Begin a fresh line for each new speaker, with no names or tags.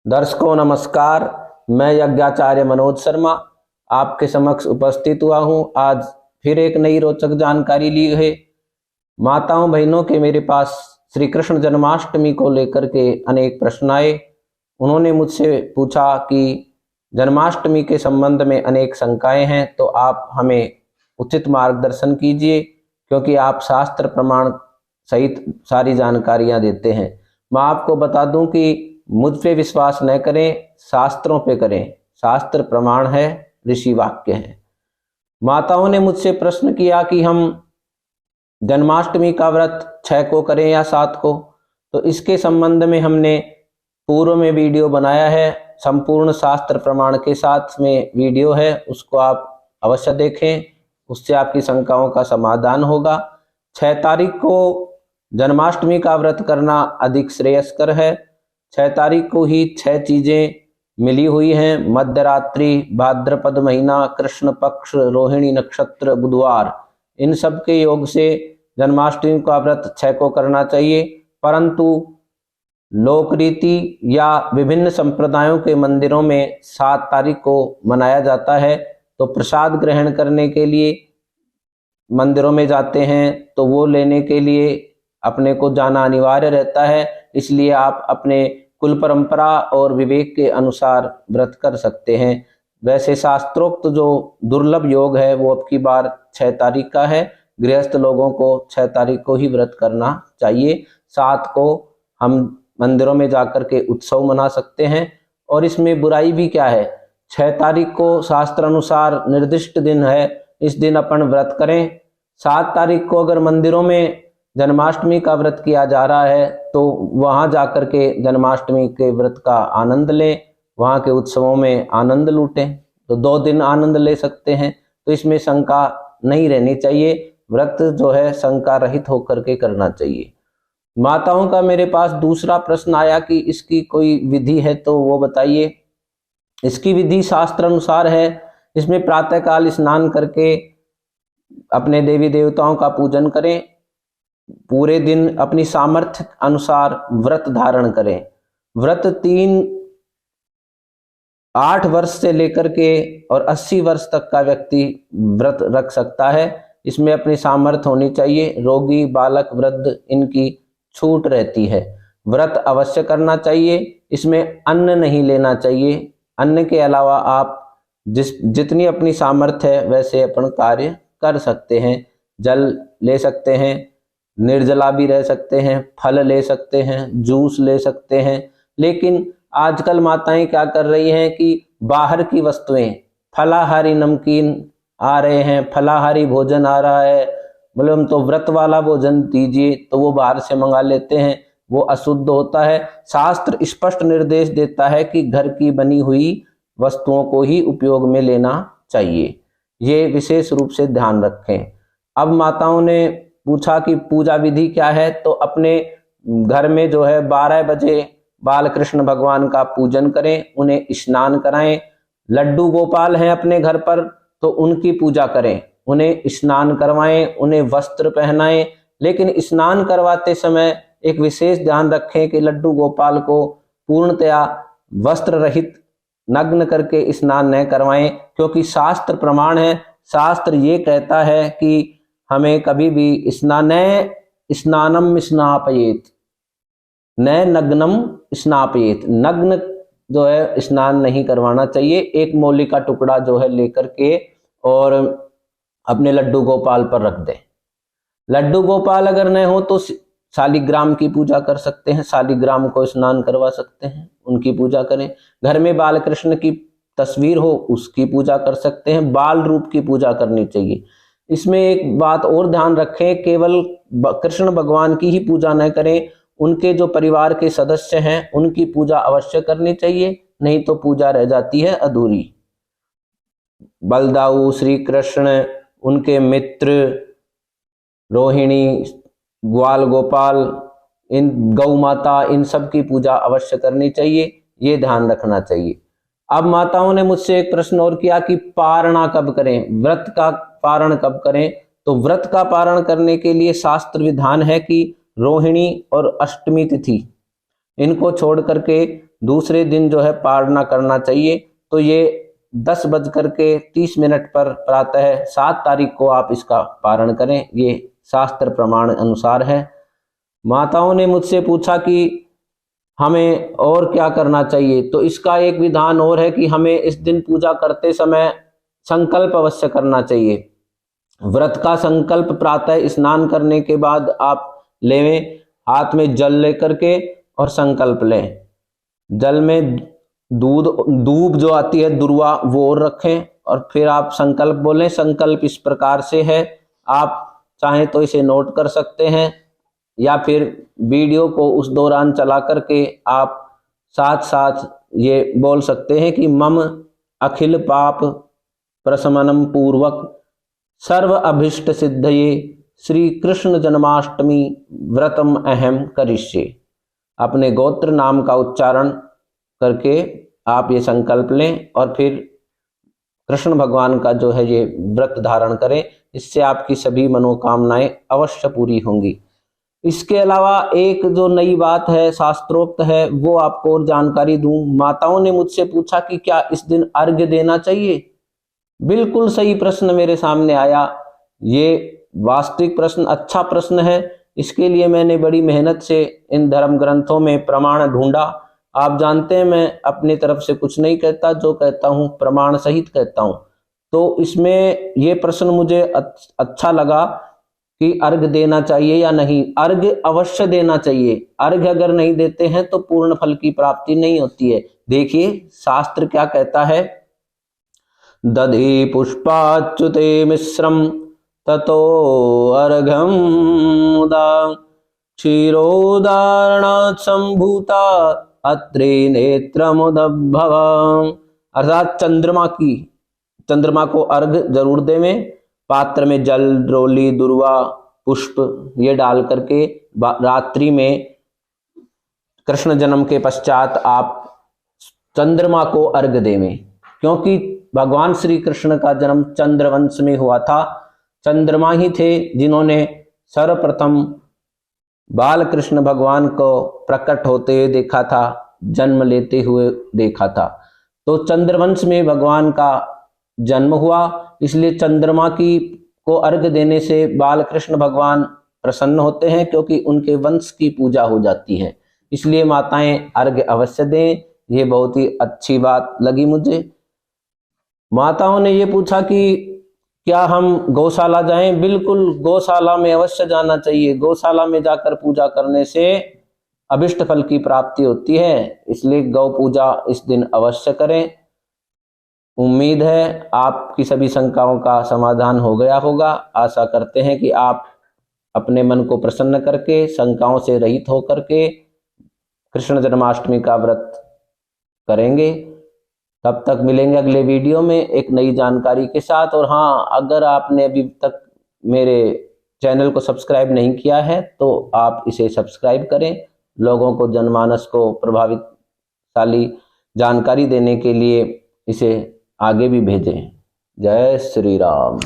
दर्शकों नमस्कार। मैं यज्ञाचार्य मनोज शर्मा आपके समक्ष उपस्थित हुआ हूं। आज फिर एक नई रोचक जानकारी ली है। माताओं बहनों के मेरे पास श्री कृष्ण जन्माष्टमी को लेकर के अनेक प्रश्न आए। उन्होंने मुझसे पूछा कि जन्माष्टमी के संबंध में अनेक शंकाएं हैं, तो आप हमें उचित मार्गदर्शन कीजिए, क्योंकि आप शास्त्र प्रमाण सहित सारी जानकारियां देते हैं। मैं आपको बता दूं कि मुझ पे विश्वास न करें, शास्त्रों पे करें। शास्त्र प्रमाण है, ऋषि वाक्य है। माताओं ने मुझसे प्रश्न किया कि हम जन्माष्टमी का व्रत 6 को करें या 7 को। तो इसके संबंध में हमने पूर्व में वीडियो बनाया है, संपूर्ण शास्त्र प्रमाण के साथ में वीडियो है, उसको आप अवश्य देखें। उससे आपकी शंकाओं का समाधान होगा। 6 तारीख को जन्माष्टमी का व्रत करना अधिक श्रेयस्कर है। 6 तारीख को ही 6 चीजें मिली हुई हैं। मध्यरात्रि, भाद्रपद महीना, कृष्ण पक्ष, रोहिणी नक्षत्र, बुधवार, इन सब के योग से जन्माष्टमी का व्रत 6 को करना चाहिए। परंतु लोक रीति या विभिन्न संप्रदायों के मंदिरों में 7 तारीख को मनाया जाता है। तो प्रसाद ग्रहण करने के लिए मंदिरों में जाते हैं, तो वो लेने के लिए अपने को जाना अनिवार्य रहता है। इसलिए आप अपने कुल परंपरा और विवेक के अनुसार व्रत कर सकते हैं। वैसे शास्त्रोक्त जो दुर्लभ योग है वो अब की बार 6 तारीख का है। गृहस्थ लोगों को 6 तारीख को ही व्रत करना चाहिए। 7 को हम मंदिरों में जाकर के उत्सव मना सकते हैं, और इसमें बुराई भी क्या है। 6 तारीख को शास्त्र अनुसार निर्दिष्ट दिन है, इस दिन अपन व्रत करें। 7 तारीख को अगर मंदिरों में जन्माष्टमी का व्रत किया जा रहा है, तो वहां जाकर के जन्माष्टमी के व्रत का आनंद लें, वहां के उत्सवों में आनंद लूटें। तो 2 दिन आनंद ले सकते हैं। तो इसमें शंका नहीं रहनी चाहिए। व्रत जो है शंका रहित होकर के करना चाहिए। माताओं का मेरे पास दूसरा प्रश्न आया कि इसकी कोई विधि है तो वो बताइए। इसकी विधि शास्त्र अनुसार है। इसमें प्रातःकाल स्नान करके अपने देवी देवताओं का पूजन करें। पूरे दिन अपनी सामर्थ्य अनुसार व्रत धारण करें। व्रत 8 वर्ष से लेकर के और 80 वर्ष तक का व्यक्ति व्रत रख सकता है। इसमें अपनी सामर्थ्य होनी चाहिए। रोगी, बालक, वृद्ध, इनकी छूट रहती है। व्रत अवश्य करना चाहिए। इसमें अन्न नहीं लेना चाहिए। अन्न के अलावा आप जितनी अपनी सामर्थ्य है वैसे अपन कार्य कर सकते हैं। जल ले सकते हैं, निर्जला भी रह सकते हैं, फल ले सकते हैं, जूस ले सकते हैं। लेकिन आजकल माताएं क्या कर रही हैं कि बाहर की वस्तुएं, फलाहारी नमकीन आ रहे हैं, फलाहारी भोजन आ रहा है, बोले हम तो व्रत वाला भोजन दीजिए, तो वो बाहर से मंगा लेते हैं। वो अशुद्ध होता है। शास्त्र स्पष्ट निर्देश देता है कि घर की बनी हुई वस्तुओं को ही उपयोग में लेना चाहिए। ये विशेष रूप से ध्यान रखें। अब माताओं ने पूछा कि पूजा विधि क्या है। तो अपने घर में जो है 12 बजे बाल कृष्ण भगवान का पूजन करें, उन्हें स्नान कराएं। लड्डू गोपाल हैं अपने घर पर, तो उनकी पूजा करें, उन्हें स्नान करवाएं, उन्हें वस्त्र पहनाएं। लेकिन स्नान करवाते समय एक विशेष ध्यान रखें कि लड्डू गोपाल को पूर्णतया वस्त्र रहित नग्न करके स्नान न करवाएं, क्योंकि शास्त्र प्रमाण है। शास्त्र ये कहता है कि हमें कभी भी स्नानम स्नापयेत, न नग्नम स्नापयेत। नग्न जो है स्नान नहीं करवाना चाहिए। एक मौली का टुकड़ा जो है लेकर के और अपने लड्डू गोपाल पर रख दें। लड्डू गोपाल अगर न हो तो शालिग्राम की पूजा कर सकते हैं। शालिग्राम को स्नान करवा सकते हैं, उनकी पूजा करें। घर में बाल कृष्ण की तस्वीर हो, उसकी पूजा कर सकते हैं। बाल रूप की पूजा करनी चाहिए। इसमें एक बात और ध्यान रखें, केवल कृष्ण भगवान की ही पूजा न करें, उनके जो परिवार के सदस्य हैं उनकी पूजा अवश्य करनी चाहिए, नहीं तो पूजा रह जाती है अधूरी। बलदाऊ, श्री कृष्ण, उनके मित्र, रोहिणी, ग्वाल गोपाल, इन गौ माता, इन सब की पूजा अवश्य करनी चाहिए। ये ध्यान रखना चाहिए। अब माताओं ने मुझसे एक प्रश्न और किया कि पारणा कब करें, व्रत का पारण कब करें। तो व्रत का पारण करने के लिए शास्त्र विधान है कि रोहिणी और अष्टमी तिथि, इनको छोड़ करके दूसरे दिन जो है पारणा करना चाहिए। तो ये 10:30 पर प्रातः 7 तारीख को आप इसका पारण करें, ये शास्त्र प्रमाण अनुसार है। माताओं ने मुझसे पूछा कि हमें और क्या करना चाहिए, तो इसका एक विधान और है कि हमें इस दिन पूजा करते समय संकल्प अवश्य करना चाहिए। व्रत का संकल्प प्रातः स्नान करने के बाद आप लेवें, हाथ में जल लेकर के और संकल्प लें। जल में दूब जो आती है दुर्वा वो और रखें और फिर आप संकल्प बोलें। संकल्प इस प्रकार से है, आप चाहें तो इसे नोट कर सकते हैं या फिर वीडियो को उस दौरान चला करके आप साथ साथ ये बोल सकते हैं कि मम अखिल पाप प्रशमनम पूर्वक सर्व अभिष्ट सिद्धये श्री कृष्ण जन्माष्टमी व्रतम अहम करिष्ये। अपने गोत्र नाम का उच्चारण करके आप ये संकल्प लें और फिर कृष्ण भगवान का जो है ये व्रत धारण करें, इससे आपकी सभी मनोकामनाएं अवश्य पूरी होंगी। इसके अलावा एक जो नई बात है शास्त्रोक्त है वो आपको और जानकारी दूं। माताओं ने मुझसे पूछा कि क्या इस दिन अर्घ्य देना चाहिए। बिल्कुल सही प्रश्न मेरे सामने आया, ये वास्तविक प्रश्न, अच्छा प्रश्न है। इसके लिए मैंने बड़ी मेहनत से इन धर्म ग्रंथों में प्रमाण ढूंढा। आप जानते हैं मैं अपनी तरफ से कुछ नहीं कहता, जो कहता हूं प्रमाण सहित कहता हूं। तो इसमें ये प्रश्न मुझे अच्छा लगा कि अर्घ्य देना चाहिए या नहीं। अर्घ्य अवश्य देना चाहिए। अर्घ्य अगर नहीं देते हैं तो पूर्ण फल की प्राप्ति नहीं होती है। देखिए शास्त्र क्या कहता है, दधि पुष्पाच्युते मिश्रम ततो अर्घ्यम मुदा क्षीरोदारणात् संभूता अत्रे नेत्रमुदभव। अर्थात चंद्रमा को अर्घ्य जरूर देवें। पात्र में जल, रोली, दुर्वा, पुष्प ये डाल करके रात्रि में कृष्ण जन्म के पश्चात आप चंद्रमा को अर्घ्य देवें, क्योंकि भगवान श्री कृष्ण का जन्म चंद्रवंश में हुआ था। चंद्रमा ही थे जिन्होंने सर्वप्रथम बाल कृष्ण भगवान को प्रकट होते हुए देखा था, जन्म लेते हुए देखा था। तो चंद्रवंश में भगवान का जन्म हुआ, इसलिए चंद्रमा को अर्घ्य देने से बाल कृष्ण भगवान प्रसन्न होते हैं, क्योंकि उनके वंश की पूजा हो जाती है। इसलिए माताएं अर्घ्य अवश्य दें। ये बहुत ही अच्छी बात लगी मुझे। माताओं ने ये पूछा कि क्या हम गौशाला जाएं। बिल्कुल गौशाला में अवश्य जाना चाहिए। गौशाला में जाकर पूजा करने से अभिष्ट फल की प्राप्ति होती है, इसलिए गौ पूजा इस दिन अवश्य करें। उम्मीद है आपकी सभी शंकाओं का समाधान हो गया होगा। आशा करते हैं कि आप अपने मन को प्रसन्न करके, शंकाओं से रहित होकर के कृष्ण जन्माष्टमी का व्रत करेंगे। तब तक मिलेंगे अगले वीडियो में एक नई जानकारी के साथ। और हाँ, अगर आपने अभी तक मेरे चैनल को सब्सक्राइब नहीं किया है तो आप इसे सब्सक्राइब करें। लोगों को जनमानस को प्रभावितशाली जानकारी देने के लिए इसे आगे भी भेजें। जय श्री राम।